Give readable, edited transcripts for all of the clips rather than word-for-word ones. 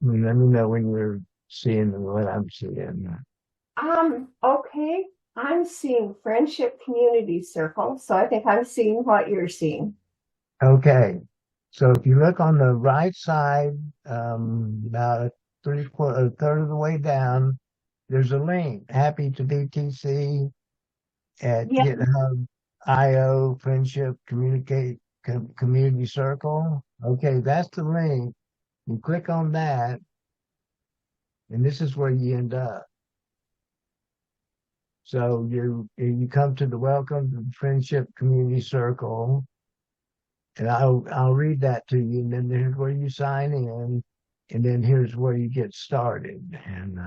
Let me know when you're seeing what I'm seeing. Okay. I'm seeing Friendship Community Circle, so I think I'm seeing what you're seeing. Okay. So if you look on the right side, about a third of the way down, there's a link. Happy to BTC at Yeah, GitHub.io Friendship Community Circle. Okay, that's the link. You click on that, and this is where you end up. So you come to the Welcome to the Friendship Community Circle, and I'll read that to you, and then here's where you sign in, and then here's where you get started. And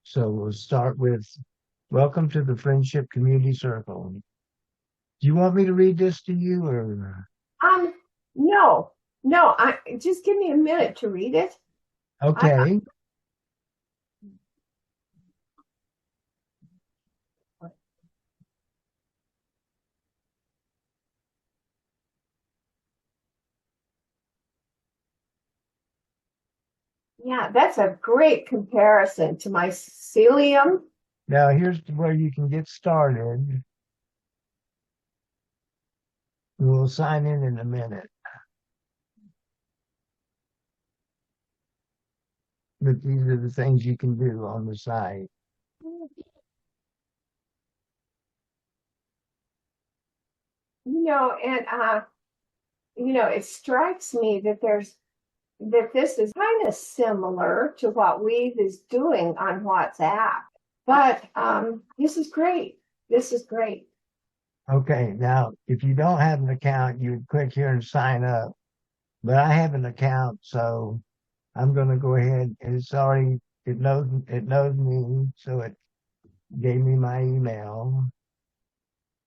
so we'll start with Welcome to the Friendship Community Circle. Do you want me to read this to you, or um, no, no, I just give me a minute to read it. I, okay? yeah, that's a great comparison to my mycelium. Now here's where you can get started. We'll sign in a minute, but these are the things you can do on the site. And it strikes me that this is kind of similar to what Weave is doing on WhatsApp. But this is great. This is great. Okay, now if you don't have an account, you would click here and sign up. But I have an account, so I'm going to go ahead. It knows me, so it gave me my email,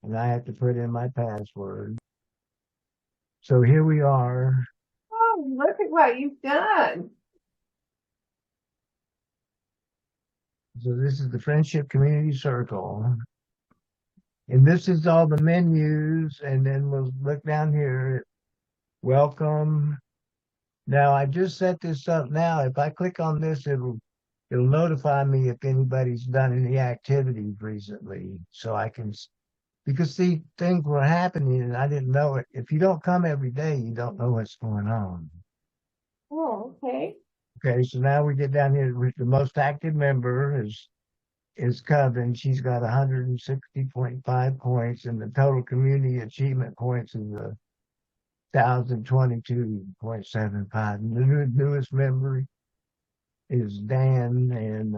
and I have to put in my password. So here we are. Oh, look at what you've done. So this is the Friendship Community Circle, and this is all the menus. And then we'll look down here. Welcome. Now I just set this up. Now if I click on this, it'll notify me if anybody's done any activities recently, so I can. Because see, things were happening and I didn't know it. If you don't come every day, you don't know what's going on. Oh, okay. Okay, so now we get down here. The most active member is Coven. She's got 160.5 points, and the total community achievement points is 1,022.75. The newest member is Dan, and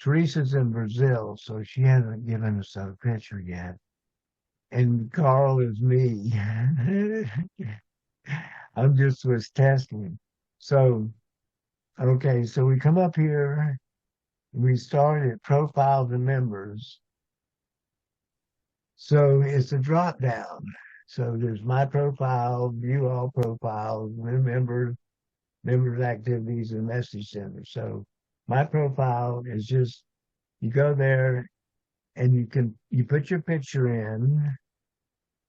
Teresa's in Brazil, so she hasn't given us a picture yet. And Carl is me. I'm just was testing. So, okay, so we come up here, we start at profiles and members. So it's a drop down. So there's my profile, view all profiles, members activities, and message center. So my profile is just you go there and you put your picture in,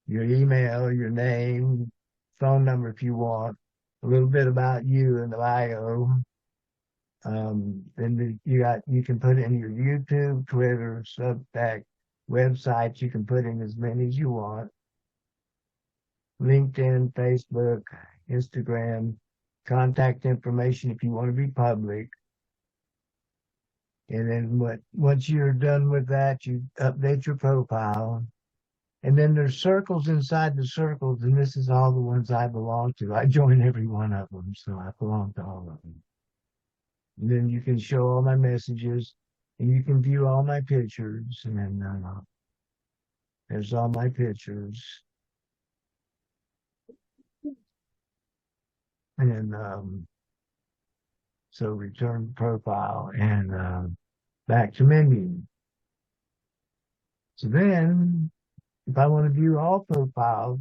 your email, your name, phone number if you want, a little bit about you in the bio. Then you can put in your YouTube, Twitter, Substack, websites. You can put in as many as you want. LinkedIn, Facebook, Instagram, contact information if you want to be public. And then once you're done with that, you update your profile. And then there's circles inside the circles, and this is all the ones I belong to. I join every one of them, so I belong to all of them. And then you can show all my messages, and you can view all my pictures. And then there's all my pictures. And so return profile and back to menu. So then, if I want to view all profiles,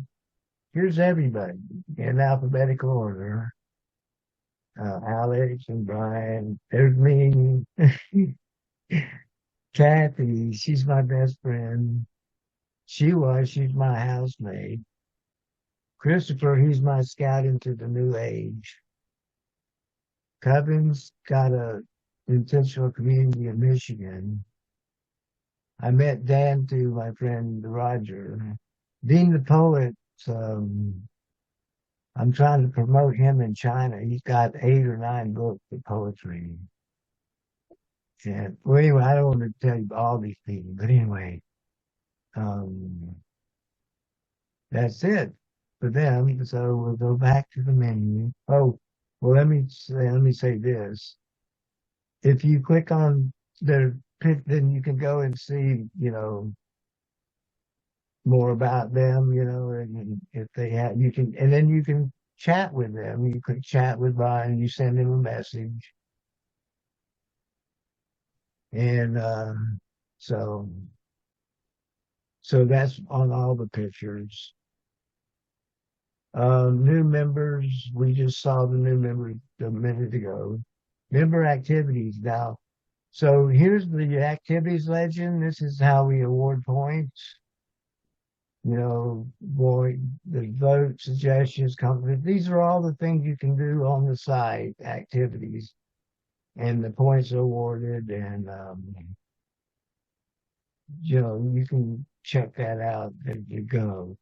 here's everybody in alphabetical order. Alex and Brian. There's me. Kathy, she's my best friend. She's my housemate. Christopher, he's my scout into the new age. Coven's got a intentional community in Michigan. I met Dan through my friend Roger. Dean the poet, um, I'm trying to promote him in China. He's got 8 or 9 books of poetry. And well, anyway, I don't want to tell you all these people, but anyway, um, that's it for them. So we'll go back to the menu. Oh, well, let me say this. If you click on their pic, then you can go and see, more about them, and if they have, you can, and then you can chat with them. You could chat with Brian, you send him a message. And, so, so that's on all the pictures. New members, we just saw the new members a minute ago. Member activities now. So here's the activities legend. This is how we award points. Boy, the vote, suggestions, comments. These are all the things you can do on the site, activities, and the points are awarded. And, you can check that out as you go.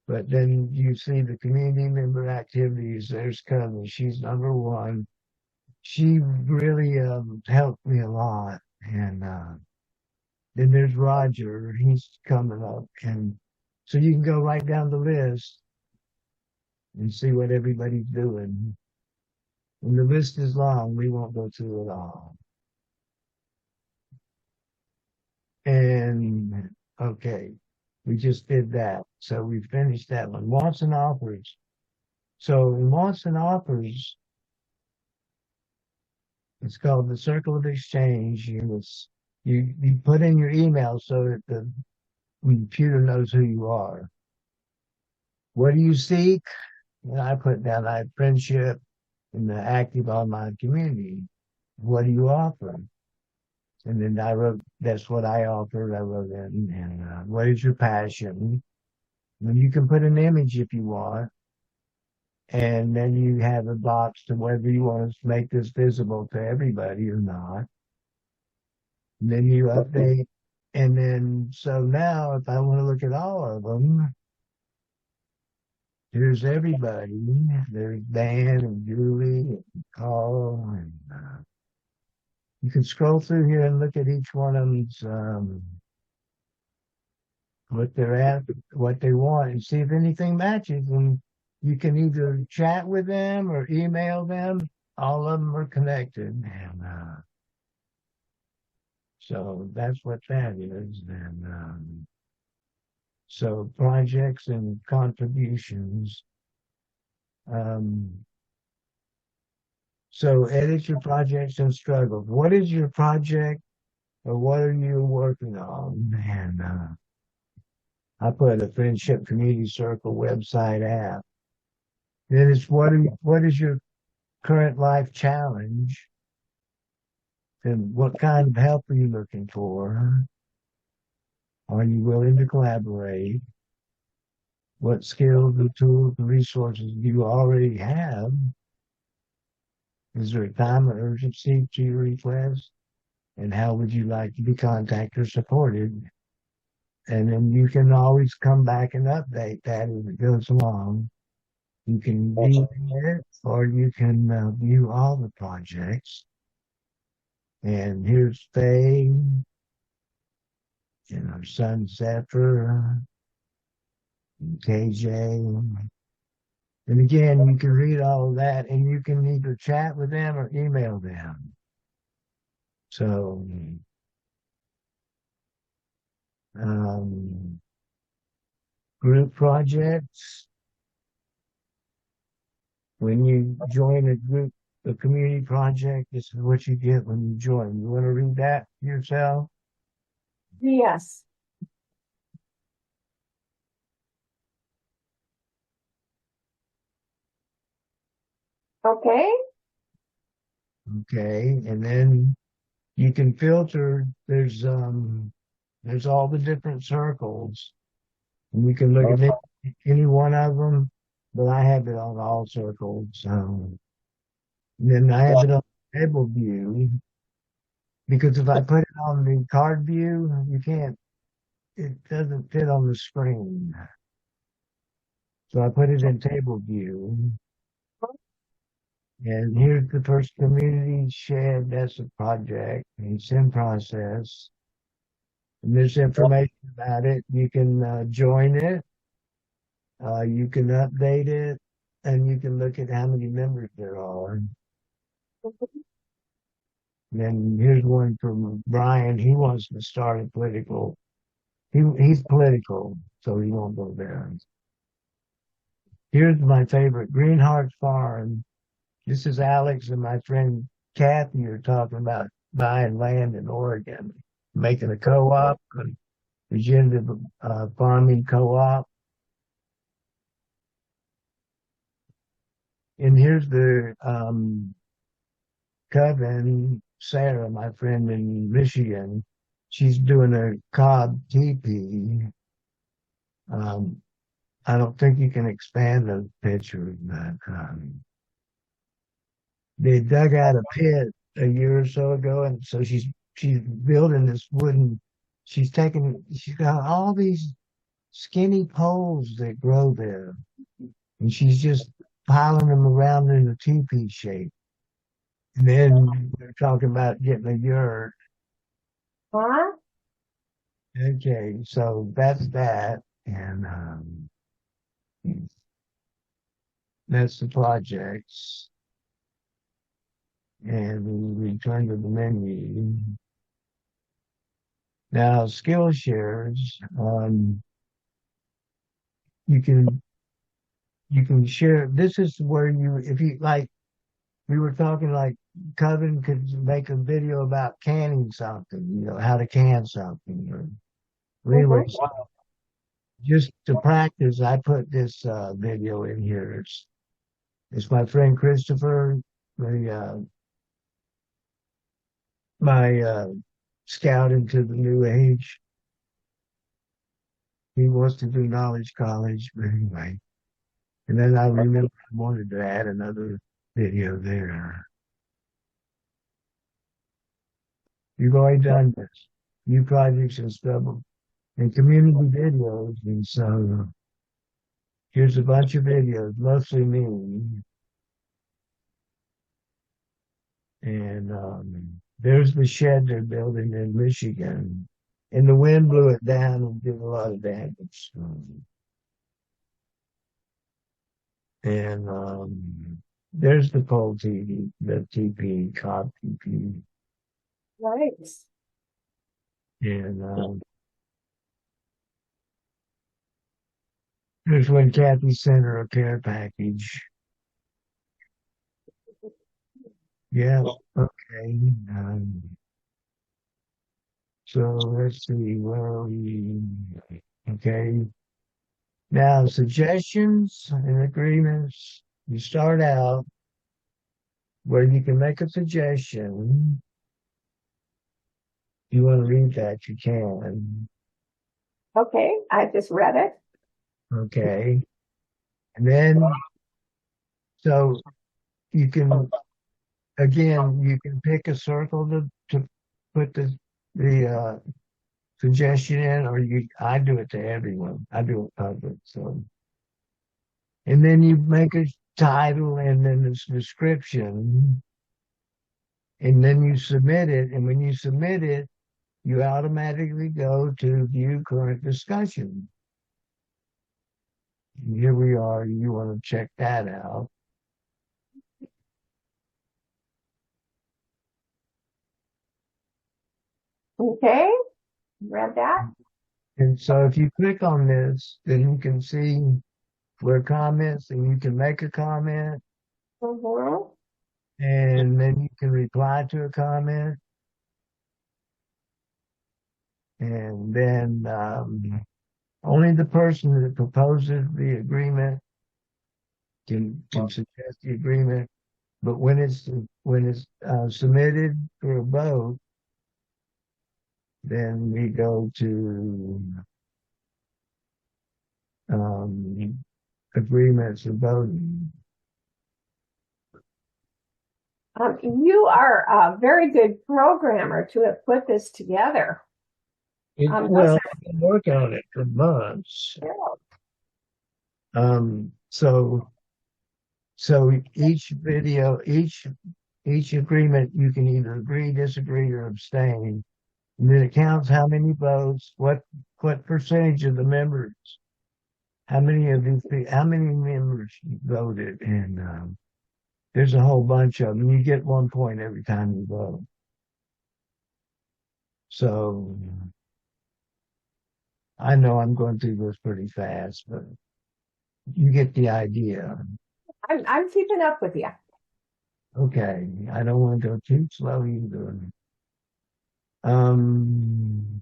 But then you see the community member activities. There's Coven. She's number one. She really helped me a lot. And then there's Roger. He's coming up. And so you can go right down the list and see what everybody's doing. And the list is long. We won't go through it all. And okay, we just did that. So we finished that one. Wants and offers. So in wants and offers, it's called the circle of exchange. You put in your email so that the computer knows who you are. What do you seek? And I put down I have friendship in the active online community. What do you offer? And then I wrote, that's what I offered. I wrote in, and what is your passion? And you can put an image if you want. And then you have a box to whether you want to make this visible to everybody or not. And then you update. And then, so now if I want to look at all of them, here's everybody. There's Dan and Julie and Carl. And you can scroll through here and look at each one of them's, what they're at, what they want, and see if anything matches. And you can either chat with them or email them. All of them are connected. And so that's what that is. And so projects and contributions. So edit your projects and struggles. What is your project or what are you working on? And I put a Friendship Community Circle website app. Then it's what is your current life challenge? And what kind of help are you looking for? Are you willing to collaborate? What skills, the tools, the resources do you already have? Is there a time or urgency to your request? And how would you like to be contacted or supported? And then you can always come back and update that as it goes along. You can view it or you can view all the projects. And here's Faye and our son Zephyr and KJ. And again, you can read all of that and you can either chat with them or email them. So, group projects. When you join a group, a community project, this is what you get when you join. You want to read that yourself? Yes. Okay. Okay, and then you can filter. There's all the different circles, and you can look at any one of them. But I have it on all circles. So And then I have it on table view because if I put it on the card view, you can't, it doesn't fit on the screen. So I put it in table view. And here's the first community shed. That's a project. It's in process. And there's information about it. You can join it. You can update it. And you can look at how many members there are. And then here's one from Brian. He wants to start a political. He's political, so he won't go there. Here's my favorite, Greenheart Farm. This is Alex and my friend Kathy are talking about buying land in Oregon, making a co-op, a regenerative farming co-op. And here's the Coven, Sarah, my friend in Michigan. She's doing a cob teepee. Um, I don't think you can expand the picture, but they dug out a pit a year or so ago, and so she's building this wooden. She's got all these skinny poles that grow there, and she's just piling them around in a teepee shape. And then they're talking about getting a yurt. Huh? Okay, so that's that, and that's the projects. And we return to the menu. Now, skill shares. You can you can share. This is where you, if you like, we were talking like Coven could make a video about canning something, how to can something. Or anyway, Mm-hmm. just to practice, I put this video in here. It's my friend Christopher, the my scout into the new age. He wants to do knowledge college, but anyway. And then I remember I wanted to add another video there. You've already done this. New projects and stuff and community videos. And so here's a bunch of videos, mostly me. And there's the shed they're building in Michigan. And the wind blew it down and did a lot of damage. And there's the pole TV, the TP, COP TP. Nice. And there's when Kathy sent her a care package. Yeah, okay. So let's see, where are we? Okay. Now, suggestions and agreements. You start out where you can make a suggestion. If you want to read that, you can. Okay, I just read it. Okay. And then, so you can, again, you can pick a circle to put the suggestion in, or I do it to everyone. I do it public. So, and then you make a title and then this description, and then you submit it. And when you submit it, you automatically go to view current discussion. And here we are. You want to check that out. Okay, read that. And so if you click on this, then you can see where comments, and you can make a comment, Mm-hmm. and then you can reply to a comment. And then only the person that proposes the agreement can suggest the agreement. But when it's submitted for a vote, then we go to um, agreements and voting. You are a very good programmer to have put this together. Those Well, I've been working on it for months. are So each video, each agreement, you can either agree, disagree, or abstain. And then it counts how many votes, what percentage of the members, how many members voted, and there's a whole bunch of them. You get 1 point every time you vote. So I know I'm going through this pretty fast, but you get the idea. I'm keeping up with you. Okay, I don't want to go too slow either. Um,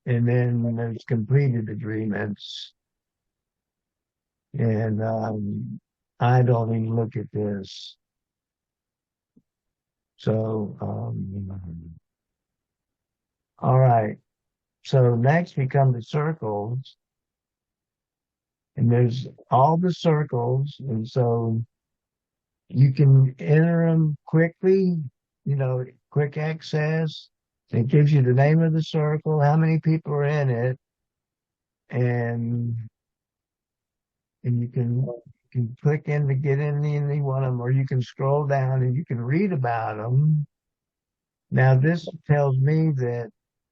and then there's completed agreements, and I don't even look at this. So, all right. So next we come to circles, and there's all the circles, and so you can enter them quickly, quick access. It gives you the name of the circle, how many people are in it, and you can click in to get in any one of them, or you can scroll down and you can read about them. Now this tells me that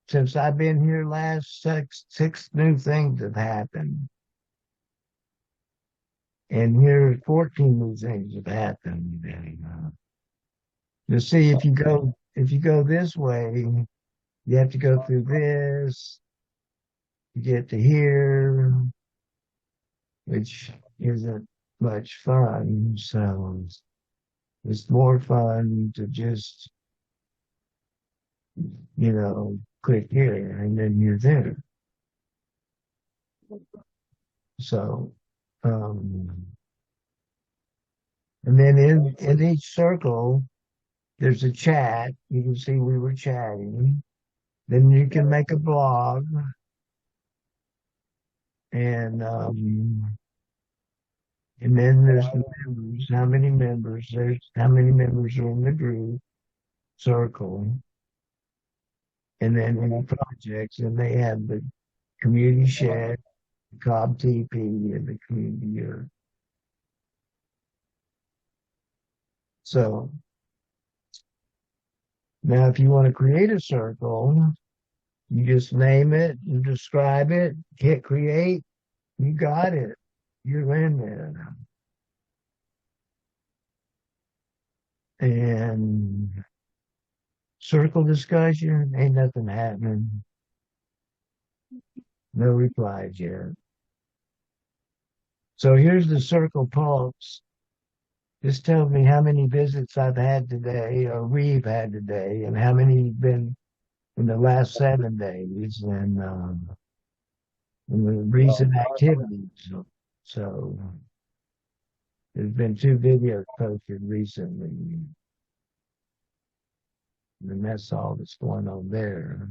since I've been here last, six new things have happened, and here 14 new things have happened. And, you see, if you go this way, you have to go through this to get to here, which isn't much fun. So it's more fun to just, click here and then you're there. So, and then in each circle, there's a chat. You can see we were chatting. Then you can make a blog, and and then there's the members. How many members? There's how many members are in the group circle, and then any projects, and they have the community shed, Cobb TP, and the community year. So now, if you want to create a circle, you just name it, you describe it, hit create, you got it. You're in there. And circle discussion, ain't nothing happening. No replies yet. So here's the circle pulse. This tells me how many visits I've had today, or we've had today, and how many been in the last 7 days, and the recent activities. So there's been 2 videos posted recently, and that's all that's going on there.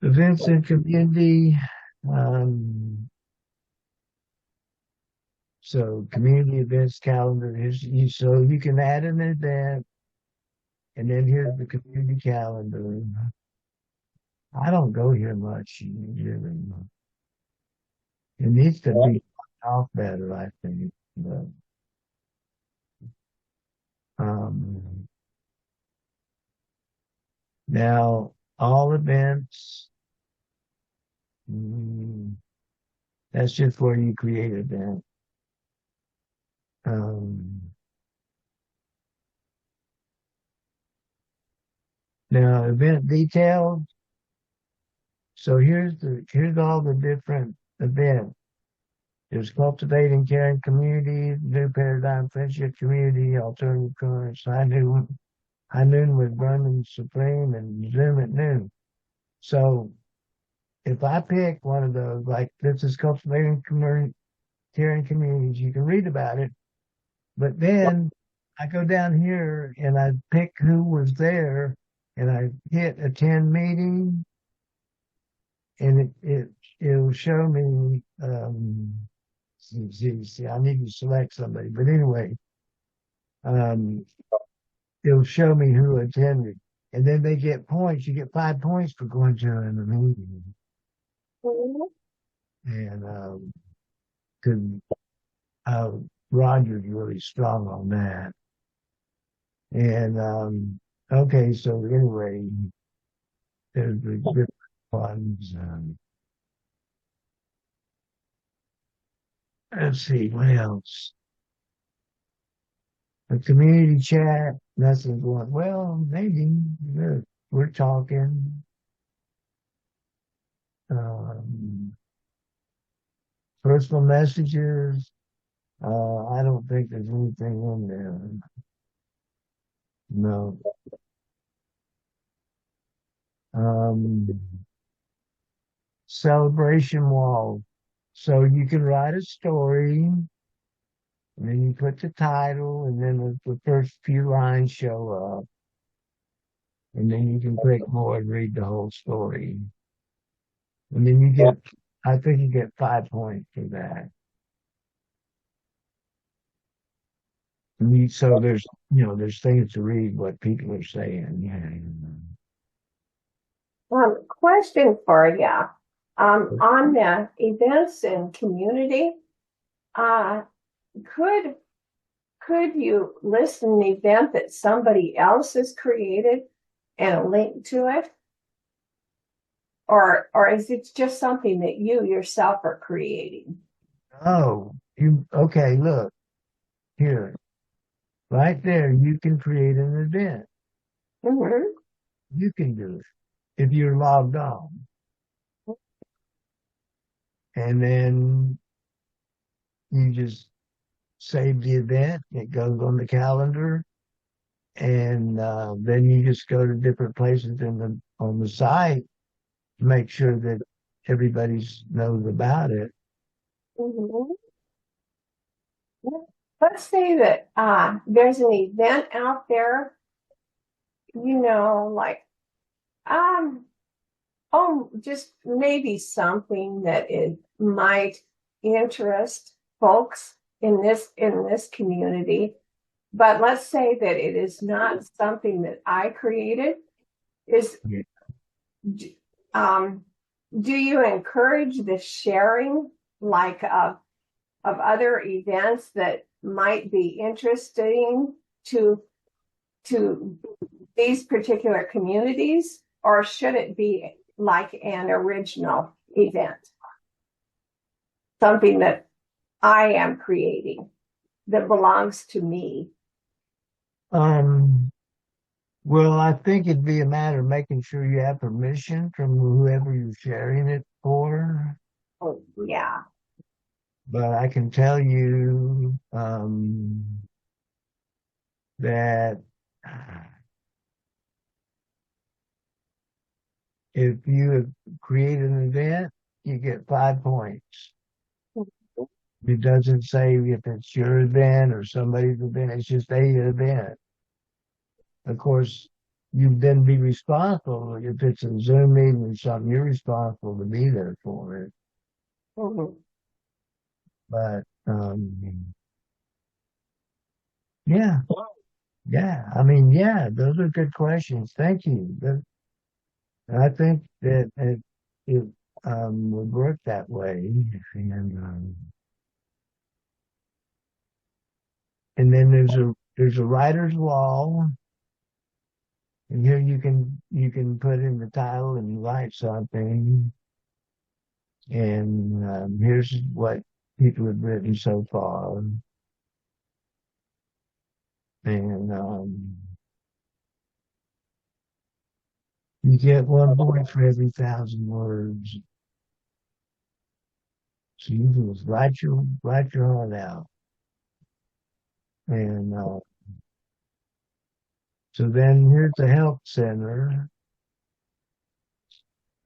Events and community. Um, so community events calendar. So you can add an event, and then here's the community calendar. I don't go here much. Really. It needs to be off better, I think. But, um, now all events. That's just where you create an event. Um, Now event details. So here's all the different events. There's cultivating caring communities, new paradigm friendship community, alternative currents. High noon with Burning Supreme, and Zoom at noon. So if I pick one of those, like this is cultivating caring communities, you can read about it. But then I go down here and I pick who was there, and I hit attend meeting, and it'll show me see, I need to select somebody. But anyway, um, it'll show me who attended. And then they get points. You get 5 points for going to the meeting. Mhm. And 'cause, uh, Roger's really strong on that. And okay, so anyway, there's the different ones. Let's see, what else? The community chat, nothing going, well, maybe we're talking. Um, Personal messages, I don't think there's anything in there. No. Um, Celebration wall. So you can write a story, and then you put the title, and then the first few lines show up, and then you can click more and read the whole story. And then I think you get 5 points for that. So there's things to read what people are saying. Yeah. Question for you. On the events and community, uh, could could you list an event that somebody else has created and a link to it? Or is it just something that you yourself are creating? Oh, okay, look here. Right there, you can create an event. Mm-hmm. You can do it if you're logged on. And then you just save the event. It goes on the calendar. And then you just go to different places on the site to make sure that everybody knows about it. Mm-hmm. Let's say that there's an event out there, like um, oh, just maybe something that it might interest folks in this community. But let's say that it is not something that I created. Is Yeah. um, do you encourage the sharing, like of other events that might be interesting to to these particular communities, or should it be like an original event, something that I am creating that belongs to me? Um, well, I think it'd be a matter of making sure you have permission from whoever you're sharing it for. Oh, yeah. But I can tell you that if you have created an event, you get 5 points. It doesn't say if it's your event or somebody's event. It's just a event. Of course, you then be responsible. If it's a Zoom meeting or something, you're responsible to be there for it. Mhm. But yeah, yeah. I mean, yeah, those are good questions. Thank you. I think that it would work that way, and then there's a writer's wall, and here you can put in the title and write something, and here's what people have written so far, and you get 1 point for every 1,000 words. So you can just write your heart out, and so then here's the help center,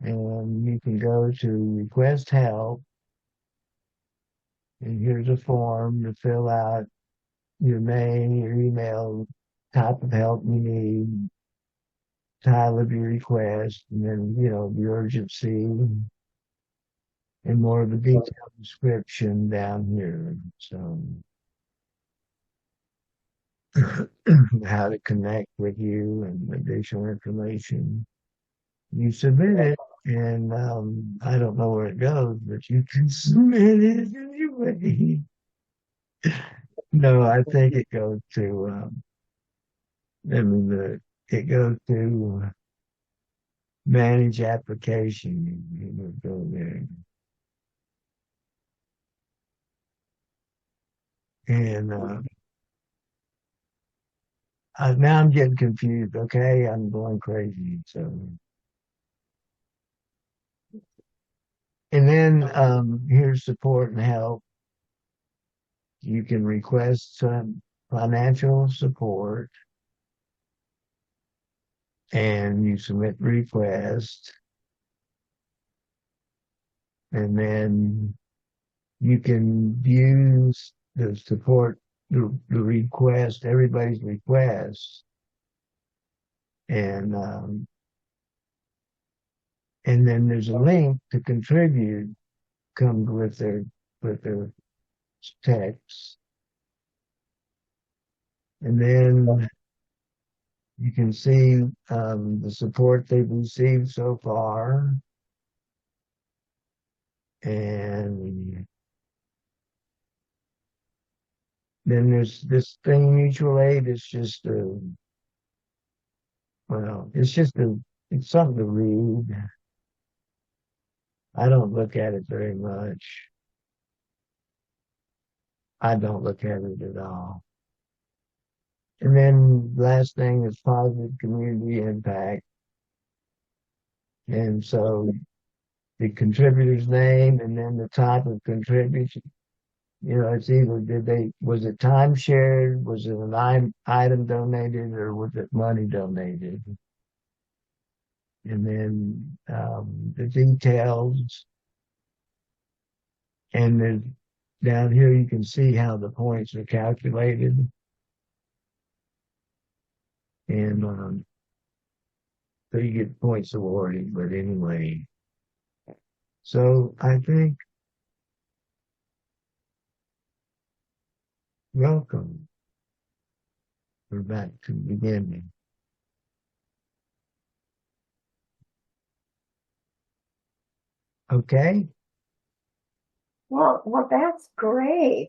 and you can go to request help, and here's a form to fill out your name, your email, type of help you need, title of your request, and then the urgency. and more of a detailed description down here. So how to connect with you and additional information. You submit it, and I don't know where it goes, but you can submit it anyway. No, I think it goes to, I mean, it goes to manage application. You would go there. And now I'm getting confused. Okay, I'm going crazy. So, and then here's support and help. You can request some financial support, and you submit request, and then you can view the support, the request, everybody's request, and and then there's a link to contribute comes with their text, and then you can see the support they've received so far, and then there's this thing, mutual aid. It's just a, well, it's something to read. I don't look at it very much. I don't look at it at all. And then last thing is positive community impact. And so the contributor's name and then the type of contribution. It's either was it time shared, was it an item donated, or was it money donated? And then the details. And then down here you can see how the points are calculated. And so you get points awarded. But anyway, so I think welcome. We're back to the beginning. Okay. Well, that's great.